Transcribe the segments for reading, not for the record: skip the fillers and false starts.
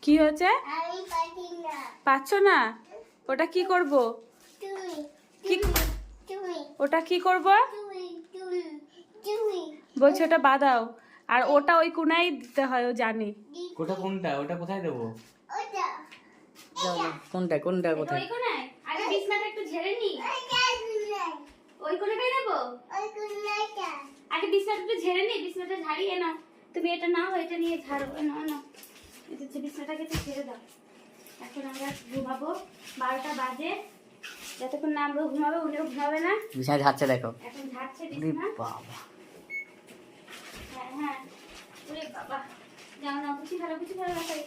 কি হয়েছে? পাচ্ছ না? ওটা কি করব? কি ওটা কি করব বলছে? ওটা বাঁধাও। আর ওটা ওই কোনায় দিতে হয়, ও জানি। ওটা কোনটা? ওটা কোথায় দেবো? কোনটা কোনটা কোথায়? ওই কোনায়। আগে বিছনাটা একটু ঝেড়ে নি। ওই কোনাটাই দেব। আগে বিছনাটা একটু ঝেড়ে নি, বিছনাটা ঝাড়িয়ে নাও। তুমি এটা নাও, এটা নিয়ে ঝাড়ো। নাও নাও, এটা বিছনাটাকে একটু ঝেড়ে দাও। এখন আমরা ঘুমাবো, 12টা বাজে। যতক্ষণ না আমরা ঘুমাবো উনিও ঘুমাবে না। বিছানা ঝাড়ছে দেখো। এখন ঝাড়ছে বিছনা। বাবা, হ্যাঁ হ্যাঁ, ওরে বাবা, যাও না, গুছি ভালো রাখাই।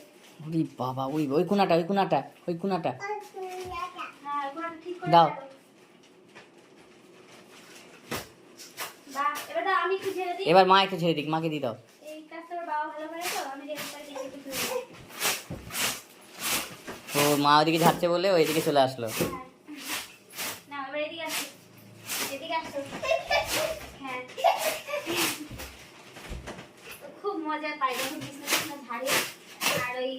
ওরে বাবা, ওই ওই কোনাটা, ওই কোনাটা, ওই কোনাটা হ্যাঁ, ওখানে ঠিক করে দাও। বাহ, এবার দাও, আমি একটু ঝেড়ে দিই। এবার মা একটু ছেড়ে দিক, মাকে দিয়ে দাও। এই কাজটা ওর বাবা ভালো করে, তো আমি রেখে দিয়ে একটু ঝেড়ে দিই। ও মা ওদিকে ঝাড়ছে বলে ওই দিকে চলে আসলো। হ্যাঁ। নাও, এবার এদিকে আসো। এদিকে আসো। হ্যাঁ। খুব মজা পাই যখন বিছানা ঝাড়ি। আর ওই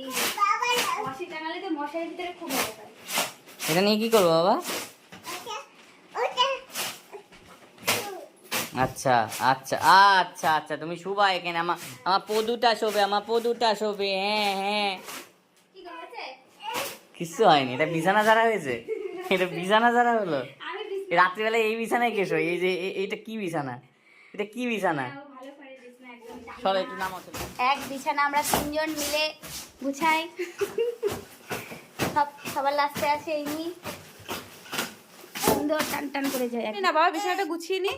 মশারি টাঙালে তো মশারির ভিতরে খুব মজা পাই। এটা নিয়ে কি করবো বাবা? আচ্ছা আচ্ছা আচ্ছা আচ্ছা, তুমি শুবা এখানে। আমার আমার পদুটা শোবে, আমার পদুটা শোবে। হ্যাঁ হ্যাঁ, কি করেছে? কিচ্ছু হয়নি। এটা বিছানা ঝাড়া হয়েছে, এটা বিছানা ঝাড়া হলো। আমি রাত্রিবেলায় এই বিছানায় কেসো? এই যে এইটা কি বিছানা? এটা কি বিছানা? ভালো করে বিছানা একদম চলো একটু নামাও। এক বিছানা আমরা 3 জন মিলে গুছাই। সবার লাস্টে আসে এমনি সুন্দর টান টান করে যায়। না বাবা, বিছানাটা গুছিয়ে নি।